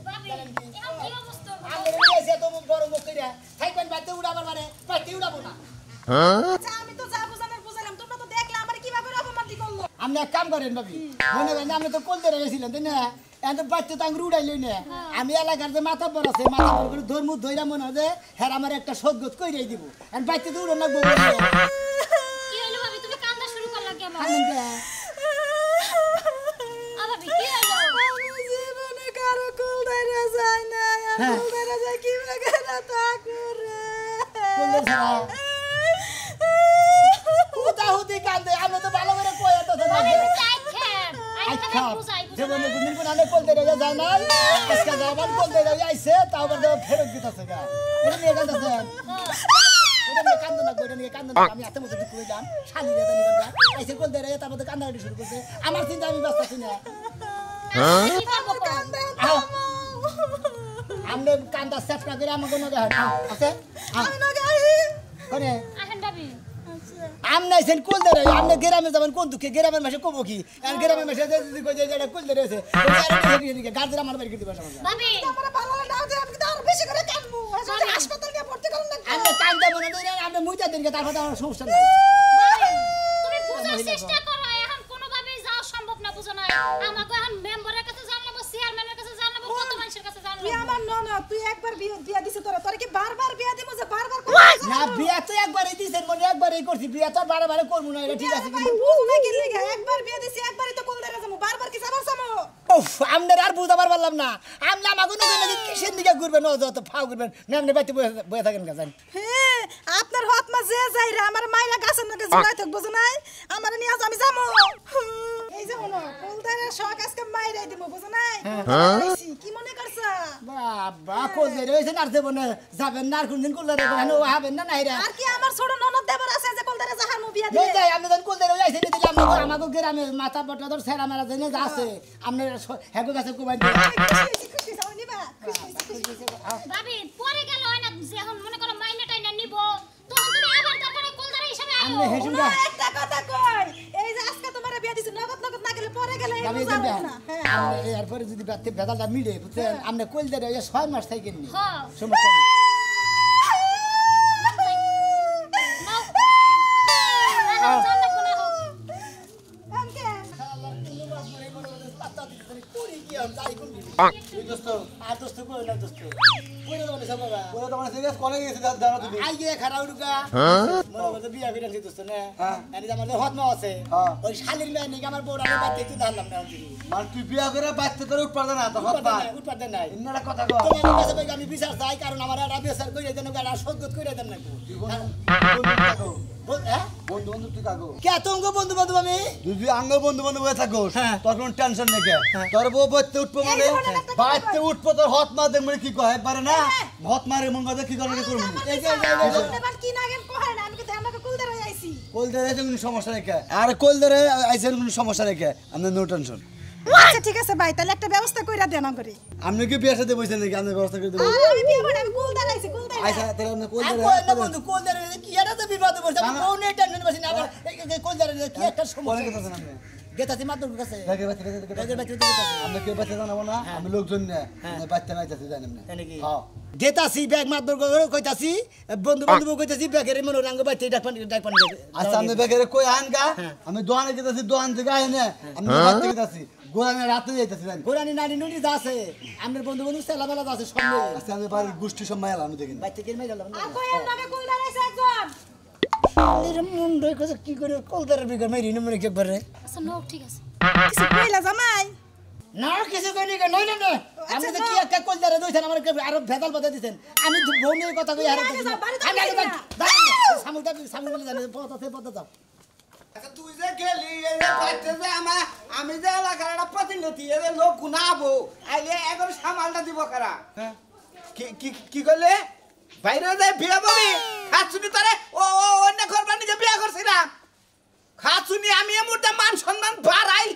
ভাবি এখন কি অবস্থা আমি এসে তো বড় মুখ কইরা থাকবেন বাইতে উড়াবার মানে বাইতে উড়াবো না আচ্ছা আমি তো যা বুঝানোর বুঝালাম তোমরা তো দেখলে আমার কিভাবে অপমানিত করলো আপনি এক কাম করেন ভাবি মনে করেন আপনি তো কলতে রেখেছিলেন তাই না এখন বাচ্চা তো আঙুর উড়াইলই না আমি এলাকার যে মাথা বড় আছে মাথা বড় করে ধর্মুদ ধইরা মনে হয় যে হ্যাঁ আমার একটা সদগত কইরাই দিব এখন বাচ্চা তো উড়ো না কি হলো ভাবি তুমি কান্না শুরু করলা কেন ভাবি কি হলো আমি জীবনে কারো কুল ধরে যায় না হ্যাঁ। কুল ধরে যায় কি বাগানা ঠাকুর কলতে ছাড়া হুতি কান্দে আমি তো ভালো করে কই এত তো ভাবি চাই খেন আচ্ছা বুঝাই জীবনে কোনদিন কোন আলে কলতে রেগে যায় না আজকে যাবার কলতে রেগে আইছে তাও আবার ফেরত দিতেছে গা এটা নিয়ে কান্দছে এটা নিয়ে কান্দো না গোটা নিয়ে কান্দো না আমি এত মতো দুঃখ হইলাম শালি রে জানি কোনটা আইছে কলতে রেগে তারপর তো কান্নাকাটি শুরু করছে আমার চিন্তা আমি বাঁচতাছি না কি করব আও আমনে কান্দা সেট না করে আমাকে নগে হয় আছে আমি না গাই কোনে আহেন ভাবি আমনে আইছেন কলতে রে আমনে গ্রামে যাবেন কোন দুঃখে গ্রামের মাসে কব কি আর গ্রামের মাসে যদি কই যে এটা কলতে রয়েছে গার্জেন আমার বাড়ি দিবা না ভাবি আমার ভালো না যে আমি তো আরো বেশি করে কানমু আসলে হাসপাতাল নিয়ে ভর্তি করুন না আমনে কান্দা মনে দেন আমনে মুইতা দিন তারপর আমার সমস্যা নাই ভাবি তুমি বুঝার চেষ্টা করো এখন কোনো ভাবে যাওয়া সম্ভব না বুঝো না আমাকে এখন মেম্বারের কাছে জানাবো চেয়ারম্যানের কাছে জানাবো কত মানুষের কাছে জানাবো তুই আমার ননদ তুই একবার বিয়া দিছিস তোরা কি বারবার বিয়া দিমু যে বারবার না বিয়া তো একবারই দিছেন মনে একবারই করছি বিয়া তো বারে করব না এটা ঠিক আছে ভাই বুঝ না কি লাগা একবার বিয়া দিছি একবারই তো কোন ধরে যাবো বারবার কি যাবার যাবো উফ আমনের আর বুঝাবার পারলাম না আমনে আমাকে নগে লাগি কিসের দিকে ঘুরবেন ও যত ফাও ঘুরবেন না আমনে বাইতে বয়ে থাকেন গাজান হ্যাঁ আপনার হাত মা যে যাই রে আমার মাইরা গাছের নকে জড়াই থাক বুঝো নাই আমার নিয়ে আজ আমি যাবো এই যে হলো কুলদারের শখ আজকে মাইরাই দিব বুঝো নাই কি মনে করছা বাবা কোল দে রইছেন আর দেব না যাবেন না আর কোনদিন কোল দে কেন হবেন না নাইরা আর কি আমার ছোট ননদ দেবর আছে যে কুলদারে যাহার মু বিয়া এই দিবে যাই আমি যখন কোল দে রইছেন দিলাম আমাকে গ্রামে মাথা বটলা ধর সেরা মারা জেনে যা আছে আমনে হেগো গাছে কোবাই দিয়ে খুশি যাও নিবা খুশি ভাবি পরে গেল হয় না যে এখন মনে করো মাইনে টাইনা নিব তখন তুমি আবার দরকারে কোলদারে হিসাবে আইও আমনে হেসুঙ্গা একটা কথা কই এই যে আজকে তোমারে বিয়া দিছি নগদ না গেলে পরে গেলে এই আমি বুঝাবো জানি না হ্যাঁ আমনে এরপরে যদি বেদালটা মিলে বুঝছেন আমনে কোল দে রইয়া 6 মাস থাকেন নি হ্যাঁ সমস্যা নেই নাও জানা কোনা হোক আমকে তুই বিয়া করে বাচ্চা করে উঠপারবে না তখন কথা কর আমি বিচার চাই কারণ আমার একটা বিচার করে দেন সদ্গত করে দেন না বন্ধু বন্ধু তুই কাকু কে তোমাকে বন্ধু বান্ধব আমি যদি আঙ্গ বন্ধু বন্ধু হয়ে থাকো হ্যাঁ। তোর কোনো টেনশন নেই কে তোর বউ বাচ্চা উঠবো মানে বাচ্চা উঠবো তোর হত মা দেখ মানে কি কয় একবারে না হত মারে মন কথা কি করে করবো এই যে এবার কি না গেল কয় না আমি কি আমাকে কুলদারে আইছি কোল ধরে কোনো সমস্যা নেই কে আর কোল ধরে আইসের কোনো সমস্যা নেই কে আপনার নো টেনশন আচ্ছা ঠিক আছে ভাই তাহলে একটা ব্যবস্থা কইরা দেন করে আপনি কি বিয়ের সাথে বসেন নাকি আপনার ব্যবস্থা করে দেবো আমি বিয়ে করে আমি কুলদারে আইছি কুলদারে আইসা তাহলে আপনি কোল আমি ধরে কইলাম বন্ধু কোল ধরে কি এটা তো বিপদে পড়ছে আমি কোন টেনশন বসি না আবার এই কোল ধরে কি একটা কোলে সমস্যা কথা আপনি গেতাছি মাত্র কাছে দেখে বাচ্চা গেতার বাচ্চা গেতাছি আমরা কেউ বাচ্চা জানাবো না আমি লোকজন না বাচ্চা নাই যাচ্ছি জানেন না নাকি হ্যাঁ গেতাছি ব্যাগ মাত্র কইতাছি বন্ধু বান্ধব কইতাছি ব্যাগের মনে রঙ বাইতে ডাকপান আচ্ছা আমি বেকারে কই আন গা আমি দোকানে গেতাছি দোকান থেকে আই না আমি রাতে গেতাছি গোরামে রাতে যাইতাছি জানি গোরানি নানি নুনি যা আছে আমার বন্ধু বন্ধু সেলাবেলা যা আছে সঙ্গে আচ্ছা আমি বাড়ির গোষ্ঠী সব মায়াল আমি দেখি বাইতে কিনে গেলাম আর কইেন নামে কুলদারে আইছে একজন এর মুন্ড কইছে কি করে কলদারের বিগর মাইরি নমনে কে পারে আচ্ছা নো ঠিক আছে কিছু কইলা জামাই না কিছু কইনি কে নই না আমি তো কি একটা কলদারে দইছেন আমার আরো ভেদাল বাদা দিছেন আমি বউনির কথা কই আর আমি আগে সামুদা বলে জানে পথে যাও আচ্ছা তুই যে গেলি এই যে পাইতে যে আমি যে এলাকার একটা প্রতিনিধি এই যে লোক গুনাবো আইলে এখন সামালটা দিব কারা কি করলে বাইরে যায় বিয়ে বলি খাচ্ছুনি তারে ও অন্য করবার নিজে বিয়ে করছিলাম খাচ্ছুনি আমি এ মুহূর্তে মান সম্মান বাড়াই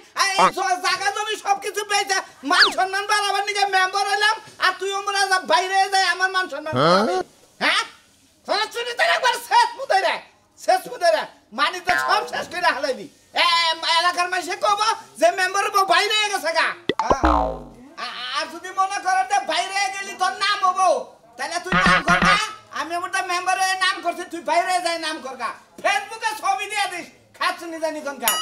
জায়গা জমি সবকিছু পেয়েছে মান সম্মান বাড়াবার নিজে মেম্বার হইলাম আর তুই আমরা বাইরে যায় আমার মান সম্মান হ্যাঁ খাচ্ছুনি তারে একবার শেষ মুদেরা মানি তো সব শেষ করে হালাইবি এলাকার মানুষে কব যে মেম্বার বাইরে গেছে গা আর যদি মনে করো যে বাইরে গেলি তোর নাম হবো তাহলে তুই নাম করবা আমি ওটা মেম্বারের নাম করছি তুই বাইরে যাই নাম করবা ফেসবুকে ছবি দিয়ে দিস খাচ্ছ নি জানি কোনকার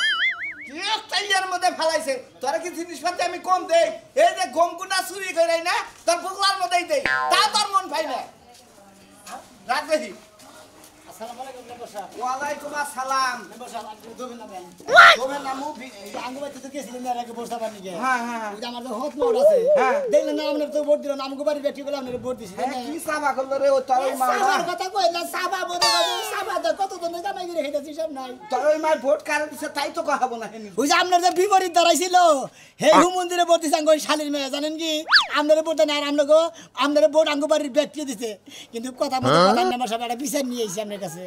কি স্টাইলের মধ্যে ফেলাইছে তোরা কি জিনিসপাতি আমি কম দেই এই যে গমগুনা চুরি করে না তোর বুকলার মধ্যেই দেই তা তোর মন পাই না রাখ দেখি আসসালামু আলাইকুম মেম্বার সাহেব। ওয়ালাইকুম আসসালাম মেম্বার সাহেব আপনি দোবেন না বেন। তোমার নাম আঙ্গুবাড়িতে তো গেছিলেন এর আগে বর্ষা পানি গে। হ্যাঁ হ্যাঁ ওই যে আমার যে হত মোড় আছে। হ্যাঁ। দেখলেন না আপনার তো ভোট দিলেন আমগো বাড়ি বেটি বলে আপনার ভোট দিছি। হ্যাঁ কি সাবা করলো রে ও তোর ওই মা সাবার কথা কই না সাবা বলে সাবা দা কত জন জামাই করে হেদাছি সব নাই। তোর ওই মা ভোট কারে দিছে তাই তো কহাবো না হেনি ওই যে আপনার যে বিপরীত দাঁড়াইছিল হে মন্দিরে ভোট দিছে আঙ্গুর শালির মেয়ে জানেন কি আপনার ভোট না আর আপনার ভোট আঙ্গো বাড়ির বেটি দিছে কিন্তু কথা মতো কথা মেম্বার সাহেব একটা বিচার নিয়ে আইছি আপনার কাছে।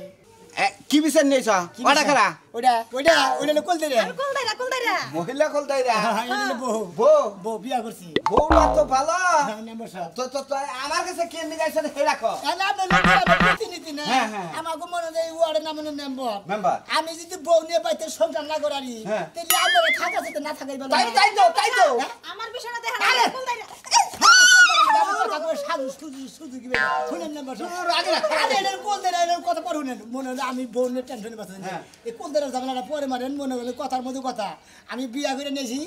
কি বিচার নিয়েছ ওটা খারা ওইটা কল দে রে আমি কুলদাইরা মহিলা কল দেয় রে বউ বউ বউ বিয়া করছি বউটা তো ভালো মেম্বার সাহেব তো তো তো আমার কাছে কে নিগাইছে হে রাখো তাহলে আপনার লোকের প্রতিনিধি না হ্যাঁ, হ্যাঁ। আমাকে মনে হয় ওয়ার্ডের নাম মেম্বার মেম্বার আমি যদি বউ নিয়ে পাইতে সংসার না করারি হ্যাঁ। তাহলে আপনারা থাকা যেতে না থাকাই ভালো তাই তাই তো আমার বিষয়টা দেখেন আরে! কুলদাইরা আমি বোনের টেনশনে বাঁচি এই কোন ঝামেলাটা পরে মারেন মনে হলে কথার মধ্যে কথা আমি বিয়া করে নিয়েছি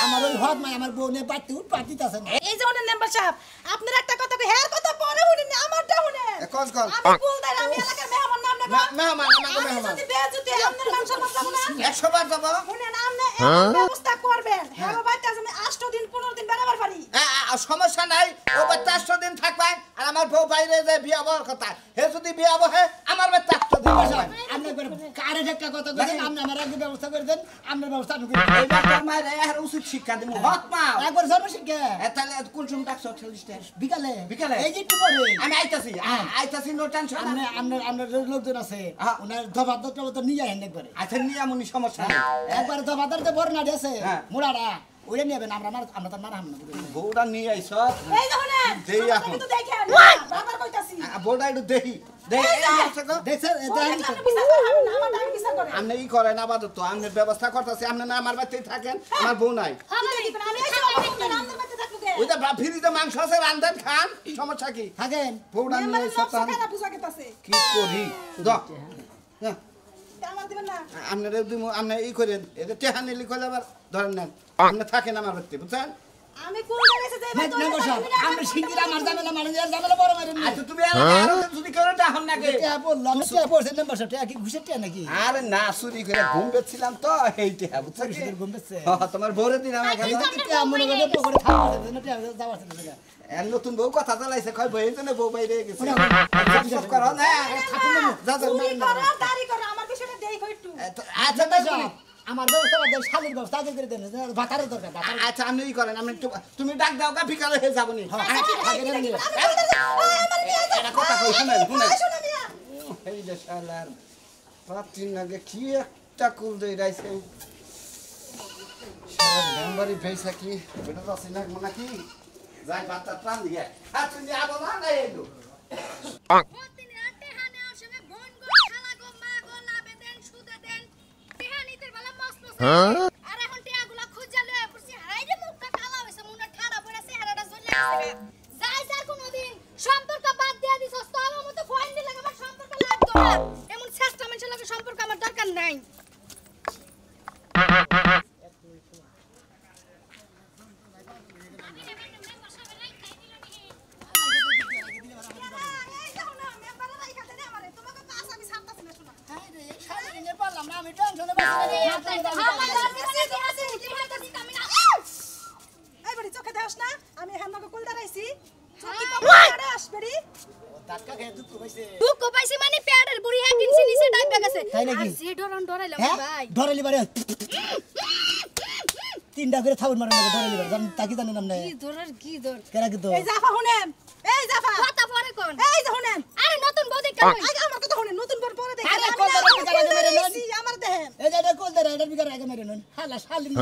আমার ওই হদ মাই আমার বোনের বাড়তে পার্টি আছে না এই যে ওনের মেম্বার সাহেব আপনার একটা কথা কই হের কথা পরে শুনেন আমারটা শুনেন কোন কোন আমি কুলদাইরা আমি এলাকার মেহমান নাম না মেহমান আমাকে আমি মেহমান যদি বেয়াজুতি আপনার মান সম্মান যাব না 100 বার যাব শুনেন আপনি এমন ব্যবস্থা করবেন হ্যাঁ বাচ্চা আমি 8 দিন 15 দিন বেড়াবার পারি সমস্যা নাই ও বাচ্চা 100 দিন থাকবেন আর আমার বউ বাইরে যায় বিয়া হওয়ার কথা হে যদি বিয়া হবে আমার বাচ্চা 100 দিন থাকবেন আপনি কারে একটা কথা বলেন আপনি আমার আগে ব্যবস্থা করে দেন আপনার ব্যবস্থা আমি করে এই বাচ্চার মায়ের এর উচিত শিক্ষা দেব হক মা একবার সর্বশিক্ষা তাহলে কোন সময় ডাকছ 40টা বিকালে বিকালে? এই যে একটু পরে আমি আইতাছি নো টেনশন আপনার লোকজন আছে হ্যাঁ। ওনার দফাদারটা তো নিয়ে আইন একবারে আচ্ছা নিয়ামনি সমস্যা নেই একবার দফাদার যে বড় নাড়ি আছে হ্যাঁ। মোড়াটা ওইটা নেবেন আমরা তো মারা হাম না বউটা নিয়ে আইছ এই যে শুনেন দেই এখন। কিন্তু দেখেন বাবার কইতাছি বউটা একটু দেখি দেখছেন আমার বিচার করে আপনি ই করেন আপাতত আপনি ব্যবস্থা করতেছি আপনি না আমার বাড়িতেই থাকেন আমার বউ নাই আমি এই যে আপনার বাড়িতে থাকবো কে ওইটা ফ্রিজে মাংস আছে রান্ধেন খান সমস্যা কি থাকেন বউটা নিয়ে মেম্বারের আইছ নকশা খারাপ বুঝা গেতাছে কি করি দাও আমার দিবেন না আপনারা আপনি ই করেন এটা টেহা নিলি কলে আবার ধরেন নেন আপনি থাকেন আমার বাড়িতে বুঝছেন আমি কুলদাইরা এসে যাইবা তো আমরা শিগগির আমার ঝামেলা মানে ঝামেলা বড় মারেন আচ্ছা তুমি যদি কেউ টাহন নাকি বললাম পড়ছে নাম্বার সব কি ঘুষের টিয়া নাকি আরে না চুরি করে ঘুম পেয়েছিলাম তো এই টেহা বুঝছেন কি? পরিষদের ঘুম পেচ্ছে তোমার বউরে দিন আমার এই কাছে যে টিয়া মনে করে পকড়ে খাওয়া যাবে টিয়া যাওয়ার ছিল এর নতুন বউ কথা চালাইছে কয় বই জন্য বউ বাইরে গেছে ওরা সব করো না যা যা চুরি করো দাড়ি করো আমার বিষয়টা দেখো একটু আচ্ছা দেখুন আমার ব্যবস্থা বাদ দেন শালির ব্যবস্থা আগে করে দেন ভাতারের দরকার ভাতার আচ্ছা আপনি ই করেন আপনি তুমি ডাক দাও গা বিকালে হয়ে যাবো নি এটা কথা কই শুনেন শুনেন এই যে শালার পাতিন আগে কি একটা কুল দেই রাইছে শালার মেম্বারি পয়সা কি বেটা তো সিনা মনে কি যাই বাতা প্রাণ দিয়ে আর তুমি আবো না না এলো প্রতিদিন রাতে হানে আসবে বোন গো খালা গো মা গো লাভে দেন সুদে দেন টিহানিতে বেলা মাছ মাছ আর এখন টিয়াগুলা খুঁজা লয়ে পড়ছি হাই রে মুখটা কালা হইছে মুন্না ঠাড়া পড়ে চেহারাটা জ্বলে গেছে যাই যার কোনদিন সম্পর্ক বাদ দিয়া দিছস তো আমার মতো ফোন দিলে আমার সম্পর্ক লাগতো না এমন চেষ্টা মানুষের লাগে সম্পর্ক আমার দরকার নাই আমি টেনশনে এই বড়ি চোখে দেখাস না আমি হেনকে কুলদাইরা আইছি চোখে কম আসবেরি ধাক্কা খেয়ে দুঃখ পাইছে দুঃখ পাইছি মানে পেটের বুড়ি হ্যাঁ কিনছি নিচে ডাইবা গেছে তাই নাকি? আর যে ডরাইলাম হ্যাঁ ভাই ধরে লিবারে তিনটা করে থাউন মারন লাগে ধরে লিবার জান তাকি জানেন না কি ধর কেরা কি তো এই জাফা শুনেন এই জাফা কথা পরে কোন এই যে শুনেন আরে নতুন বৌদি কেন আগে আমার কথা শুনেন নতুন পর পরে দেখেন আরে আমি কোন না ধরনের বিকার আগে মেরে নন? আমার দেখেন এই যে এটা কোল দেরা এটা বিকার আগে মেরে নন হালা শালিন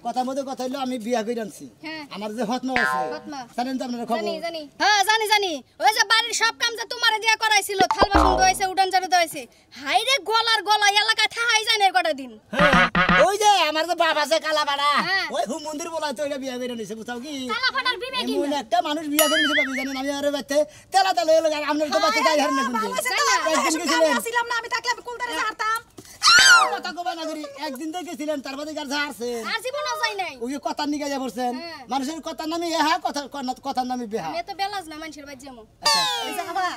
কথা মতো কথা হইলো আমি বিয়া কইরা আনছি হ্যাঁ। আমার যে হতমা আছে হতমা। জানেন তো আপনারা খবর জানি হ্যাঁ জানি ওই যে বাড়ির সব কাম যে তোমারে দিয়া করাইছিল থাল বাসন ধোয়াইছে উড়ান ঝাড়ু ধোয়াইছে হাই রে গলার গলা এলাকায় থাহাই জানে কটা দিন হ্যাঁ, ওই যে আমার যে বাপ আছে কালাপাড়া হ্যাঁ। ওই হুমন্দির বলা তো এটা বিয়া করে নিছে বুঝাও কি কালাপাড়ার বিবেক কি এমন একটা মানুষ বিয়া করে নিছে বাবু জানেন আমি আরে বাইতে তেলা তেলা হলো আপনার তো বাইতে যাই হার না ভালো হইছে তো, একদিন আমি গেছিলেন আসিলাম না, আমি থাকলে আমি কুলদারে হারতাম। কথা কবা না করি একদিন তো গেছিলেন তার বাদে গাছ হারছেন আর জীবনও যাই নাই ওই যে কথার নিকে যা পড়ছেন হ্যাঁ। মানুষের কথার নামে ইহা কথার নামে বেহা আমি তো বেলাজ না মানুষের বাড়ি যাবো এই যে বাবা,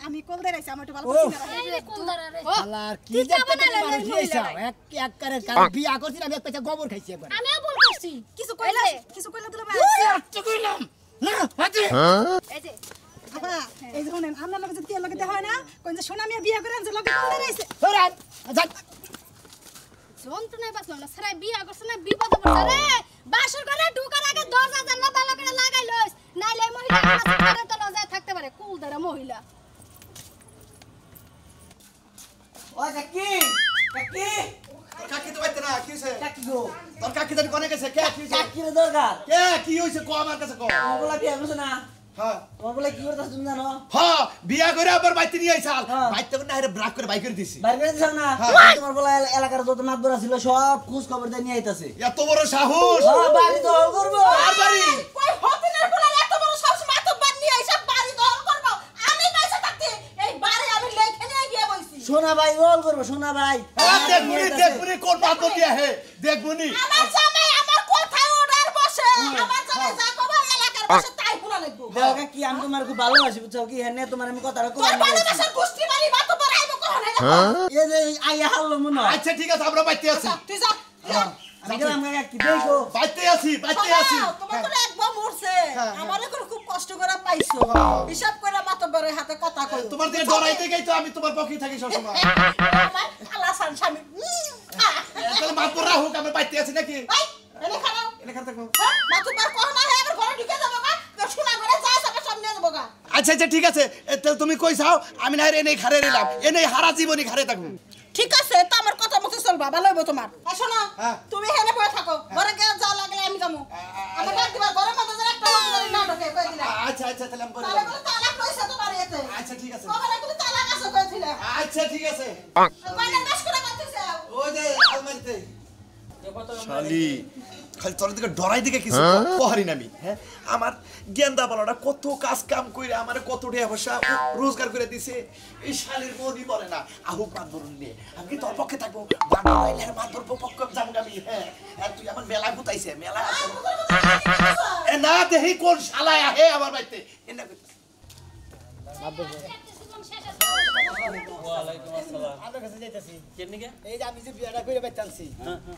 আমি কুলদারে আইছি, আমার একটু ভালো ও। করে চিনা রাখো। এই রে কুলদারা রে আল্লাহ কি ঠিক যে আছে, বানাইলে মানুষ এই হইছে মহিলারা। এক কারে বিয়া করছি আমি এক পেছা গোবর খাইছি একবার আমিও ভুল করছি কিছু কইলা, কিছু কইলা দিলে ভাই। আচ্ছা কইলাম না হাতে এই যে বাবা, এই যে শুনেন, আপনার লগে যদি লগে দেখা হয় না, কোন যে সোনা মিয়া বিয়া করে আনছে, লগে কুলদারে আইছে। তোরা যা যন্ত্রণায় বাঁচলাম না সারাই বিয়া করছে না বিপদে পড়ছে রে বাসর করে ঢুকার আগে দরজা জানলা ভালো করে লাগাই লইস নাইলে এই মহিলা কাছে তো লজায় থাকতে পারে কুলদারা মহিলা ও কাকি কাকি কাকি তো বাইতে না কি হইছে কাকি গো তোর কাকি জানি কোনে গেছে কে কি হইছে কাকি রে দরকার কে কি হইছে কো আমার কাছে কো তোমার বলা বিয়া করছ না হ্যাঁ তোমার বলা কি করতাছ তুমি জানো হ্যাঁ বিয়া করে আবার বাইতে নিয়ে আইছাল হ্যাঁ। বাইতে করে না আরে ব্রাক করে বাইক করে দিছি বাইরে করে দিছ না হ্যাঁ। তোমার বলা এলাকার যত মাতবর ছিল সব খোঁজ খবর দিয়ে নিয়ে আইতাছে এত বড় সাহস হ্যাঁ বাড়ি দখল করবো আর বাড়ি কই হতিনের পোলার এত বড় সব মাতব্বার নিয়ে আইসা বাড়ি দখল করব, আমি পয়সা থাকতে এই বাড়ি আমি লেখে নিয়ে গিয়ে বইছি। সোনা ভাই দখল করবো সোনা ভাই দেখবুনি কোন মাতব দিয়া হে দেখবুনি আমার জামাই আমার কোথায় অর্ডার বসে, আমার জামাই যা কবে এলাকার বসে তাই পুরা লাগবো। দেখো কাকি আমি তোমার খুব ভালোবাসি বুঝছো কি হ্যাঁ তোমার আমি কথাটা তোর কই ভালোবাসার গোষ্ঠী মারি মাতব্বর আইবো কোন এই যে আইয়া হারলো মনে হয় আচ্ছা ঠিক আছে আমরা বাইতে আছি তুই যা আমি গেলাম কাকি দেখো বাইতে আছি তোমার তো একবার মরছে, আমারে করে খুব কষ্ট করে পাইছো, হিসাব করে মাতব্বরের হাতে কথা কই। তোমার দিকে ডরাইতে গই তো আমি তোমার পক্ষে থাকি সব সময় আমার আলাসান স্বামী তাহলে মাতবরা হোক আমরা বাইতে আছি নাকি ভাই এনে খাও এনে খাতে থাকবো মাতব্বর কোন না হে আবার ঘরে ঢুকে যাবো গা, তো শোনা ঘরে যা সব সামনে যাবো গা। আচ্ছা আচ্ছা ঠিক আছে তাহলে তুমি কই যাও আমি না এনে খারে রইলাম এনে হারা জীবনই খারে থাকবো ঠিক আছে তো আমার কথা মতো চলবা, ভালো হইব তোমার। আর শোনো হ্যাঁ। তুমি হেনে পড়ে থাকো, ঘরে গিয়ে যা লাগলে আমি যাবো। আমার ডাক দিবার ঘরের মধ্যে যেন একটা লোক যেন না ঢোকে কই দিলা। আচ্ছা আচ্ছা তাহলে আমি তাহলে বলে তালাক কইছে তোমার এতে। আচ্ছা ঠিক আছে কবে বলে তালাক আছে কইছিল। আচ্ছা ঠিক আছে কয়না দাস করে করতেছে। ওই যে আলমারিতে শালি খালি তোর দিকে ডরাই দিকে কিছু কহারি না আমি হ্যাঁ আমার গেন্দা বলাটা কত কাজ কাম কইরা আমারে কত টাকা পয়সা রোজগার করে দিছে এই শালির মনই বলে না আহুক মাতবর নিয়ে আমি কি তোর পক্ষে থাকবো বাবা আইলে আর মাতবর পক্ষে যাবো আমি হ্যাঁ আর তুই আমার মেলা গুতাইছে মেলা এ না দেহি কোন শালায় আহে আমার বাড়িতে এনা আমার কাছে যাইতাছি এই যে আমি যে বিয়াটা করে বাইতাছি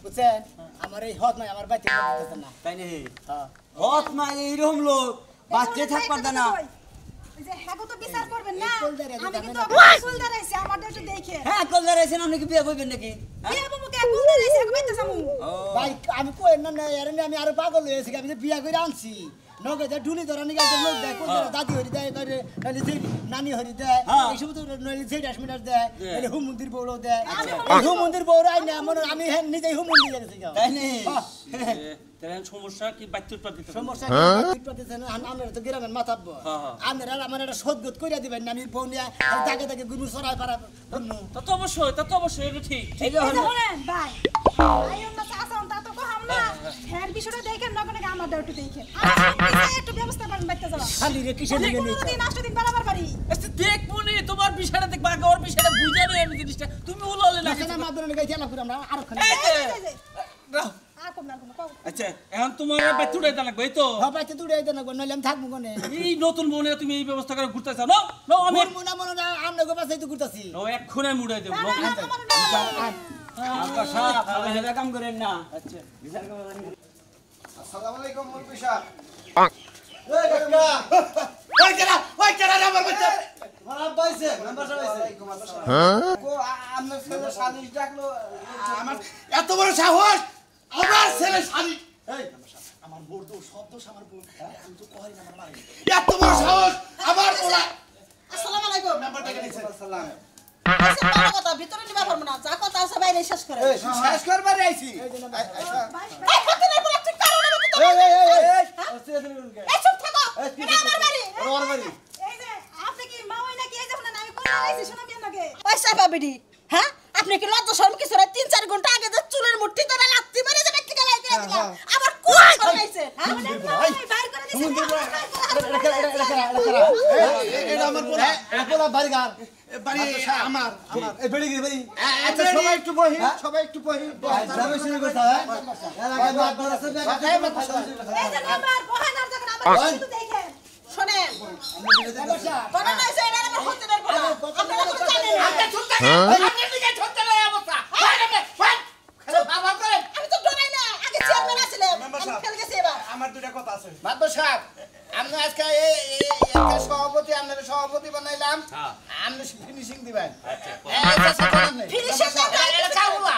বুঝছেন আমার এই হদ নাই আমার বাইতে করতেছেন না তাই নে হ্যাঁ হত মা এইরকম লোক বাচ্চা থাক পারদা না এই যে হ্যাগো তো বিচার করবেন না। এই কুলদারে আমি দিতাম কিন্তু না। আপনার কুলদারে আইছি, আমারটা একটু দেখে। হ্যাঁ কলদার আইছেন আপনি কি বিয়ে করবেন নাকি বিয়ে বাবু কে কুলদারে আইছি, আমি বাইতে যাবো। ভাই আমি কই না না এর আমি আরো পাগল হয়েছি আমি যে বিয়া করে আনছি নগে ঢুলি ধরা নিয়ে গেছে লোক দেয় কোন দাদি হরি দেয় করে নালি যে নানি হরি দেয় এই সব তো নালি যে 10 মিনিট দেয় নালি হুম মন্দির বউরাও দেয় এই হুম মন্দির বউরাই না মনে আমি হ্যাঁ নিজেই হুম মন্দির গেছি তাই নে তেরেন সমস্যা কি বাচ্চুর পাতি সমস্যা কি পাতেছেন আমরা তো গ্রামের মাথাব্ব আমরা আমার একটা সদগত কইরা দিবেন না আমি ফোন নিয়ে দাগে দাগে গুরু সরাই পারা বন্নু তা তো অবশ্যই এটা ঠিক এই যে এই যে শুনেন ভাই, আইও না চাচা তা তো কহাম না। হ্যার বিষয়টা দেখেন না কোনে আমারটা একটু দেখেন। আর একটু ব্যবস্থা করেন বাইতে যাওয়া। খালি রে কিসের দিকে কোনো নিয়ে দিন আসলে দিন বাড়াবার বাড়ি। আচ্ছা দেখবো নি তোমার বিষয়টা দেখবা আগে ওর বিষয়টা বুঝে নেই আমি জিনিসটা তুমি উলালে না না না মাদুরে গাইতে না আমরা আরো খালি এই যে, এই যে, রাও। আর কম না কম কও। আচ্ছা এখন তোমার বাচ্চু উড়াইতে লাগবে এই তো হবাইতে দূরে আইতে না গো নইলে আমি থাকবো কোনে এই নতুন বনে তুমি এই ব্যবস্থা করে ঘুরতে চাও না না আমি মন মনে না আমরা গো পাশে তো ঘুরতাছি ও এক্ষুনি আমি উড়াই দেবো না, না, আমার না। আপনার সাহেব আপনি হেলা কাম করেন না আচ্ছা বিচার করবেন আসসালামু আলাইকুম মুরব্বি সাহেব এই কাকা ওই কেরা রে আমার বাচ্চা খারাপ পাইছে নাম্বার সাহেব ওয়ালাইকুম আসসালাম কো আপনার ছেলে সালিশ ডাকলো আমার এত বড় সাহস আমার ছেলে সালিশ এই আমার বোর তো সব দোষ আমার বোন আমি তো কই না আমার মারি এত বড় সাহস আমার পোলা আসসালামু আলাইকুম। নাম্বারটাকে নিছে আসসালাম আচ্ছা ভালো কথা, ভিতরে নিবা পারবো না। যা কথা আছে বাইরে শেষ করে। এই শেষ করবার আইছি এই ফকিনের বলে তুই কারো না তুই তো। এই চুপ থাকো। এটা আমার বাড়ি। আমার বাড়ি এই যে আপনি কি মা হই নাকি? এই যে শুনেন আমি কোন আইছি শুনুন কেন নাকি? পয়সা পাবিডি। হ্যাঁ? আপনি কি লজ্জা শরম কিছু না 3-4 ঘন্টা আগে যে চুলের মুঠি ধরে লাত্তি মারি যেটা কি আবার কোন সরাইছে হ্যাঁ বাইর করে দিছে এটা আমার পোলা এটা পোলা বাড়ি গার বাড়ি আমার এই বেড়ি গিয়ে বাড়ি আচ্ছা সবাই একটু বহি সবাই একটু বহি যাবে শুরু করতে হয় এলাকায় মাঠ আছে এই যে নাম্বার বহানার যখন আমার কিন্তু দেখেন শুনেন কোন না এসে এটা আমার হতে দেন বলা আপনারা তো জানেন আচ্ছা ছুটতে আপনি দিকে ছুটতে নাই অবস্থা বাবা করেন আমি তো ডরাই না আগে চেয়ারম্যান আছিলাম আমি ফেল গেছি এবার আমার দুইটা কথা আছে মাদবর সাহেব আমরা আজকে এই একটা সভাপতি আপনার সভাপতি বানাইলাম আপনি ফিনিশিং দিবেন ফিনিশিং এটা কাউলা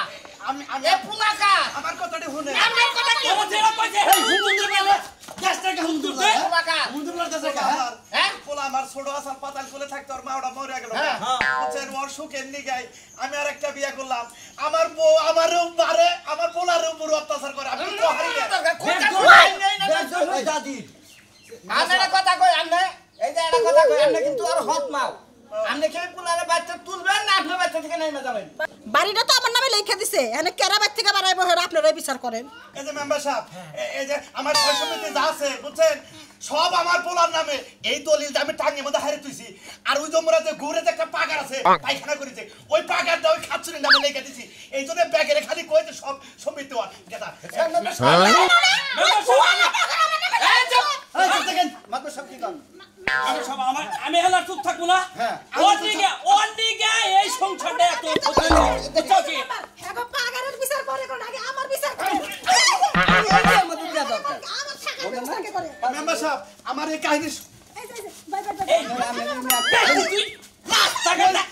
আমি এ পুনাকা আমার কথাটি শুনে আপনার কথা কি বলছে এরা কইছে এই হুজুর বলে গ্যাসটাকে হুন্দুর দে পুনাকা হুন্দুর লাগতেছে আমার হ্যাঁ? পোলা আমার ছোট আসার পাতাল কোলে থাকতো আর মা ওটা মরে গেল হ্যাঁ। বুঝছেন ওর সুখের নিগাই আমি আর একটা বিয়ে করলাম আমার বউ আমারও মারে আমার পোলার উপর অত্যাচার করে আমি তো হারিয়ে দাদি আপনারা কথা কই আপনি এই যে একটা কথা কই আপনি কিন্তু আর হত মাও আপনি কি পুনারে বাচ্চা তুলবেন না আপনার বাচ্চা থেকে নেমে যাবেন বাড়িটা তো আমার নামে লিখে দিছে এনে কেরা বাড়ি থেকে বাড়াইবো হেরা আপনারাই বিচার করেন এই যে মেম্বার সাহেব এই যে আমার ছয় সমিতি যা আছে বুঝছেন সব আমার পোলার নামে এই দলিল আমি টাঙ্গের মধ্যে হারিয়ে তুইছি আর ওই জমরা যে ঘুরে যে একটা পাগার আছে পায়খানা করেছে ওই পাগারটা ওই খাচ্ছুরির নামে লেগে দিছি এই জন্য ব্যাগের খালি কইতে সব সমিতি ওর গেদা মাত্র সব কি করেন আমি হেলার চুপ থাকবো না হ্যাঁ। অন্ডিগা এই সংসারটা এত বুঝছো কি হ্যাঁ গো পাগারের বিচার করে কোন আগে আমার বিচার করে আমার থাকার বিচার কে করে মেম্বার সাহেব আমার এই কাহিনী এই যে বাই বাই তুই টাকা না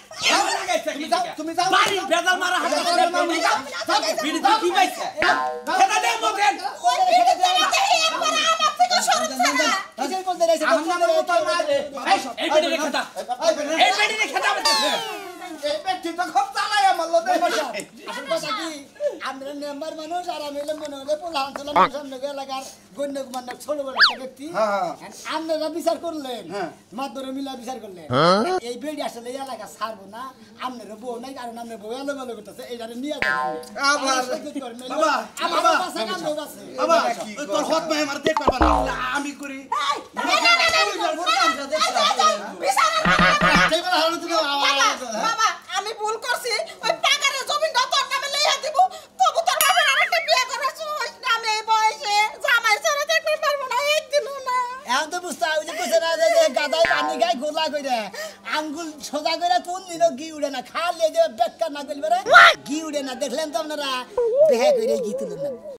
তুমি যাও বাড়ি বেজাল মারা হাত তুমি যাও বিড়ি কি পাইছে খেদা দে মোকেন ওই দিকে দেখে একবার আমার থেকে সরব ছাড়া আজকে বলতে রাইছে আপনার মতো না রে এই বেড়ি খেদা এই বেড়ি খেদা বলতেছে এই ব্যক্তি তো খুব চালাই আমার লোকে আসল কথা কি আমরা মেম্বার মানুষ আর আমি হলাম মনে হলে পোলা অঞ্চল সামনে এলাকার গণ্য মান্য ছোট বড় একটা ব্যক্তি আপনারা বিচার করলেন মাধ্যমে মিলা বিচার করলেন এই বেড়ি আসলে এই এলাকা ছাড়বো না আপনার বউ নাই কারণ আপনার বউ এলো বলে করতেছে এইটারে নিয়ে যাবেন বাবা, আমার বাবা, কাছে কামড় আছে বাবা ওই তোর হত ভাই আমার দেখ পারবা না আমি করি বাবা আমি ভুল করছি ওই পাগারের জমিটা তোর নামে লইয়া দিব তবু তোর বাবার আরেকটা বিয়ে করাছ ওই নামে এই বয়সে জামাই ছাড়া দেখতে পারবো না একদিনও না এখন তো বুঝতে ওই যে বুঝতে না যে গাদায় পানি গায়ে গোলা করে আঙ্গুল সোজা করে কোন দিন ঘি উড়ে না খালে যে বেকার না করলে ঘি উড়ে না দেখলেন তো আপনারা বেহা করে ঘি তুলেন না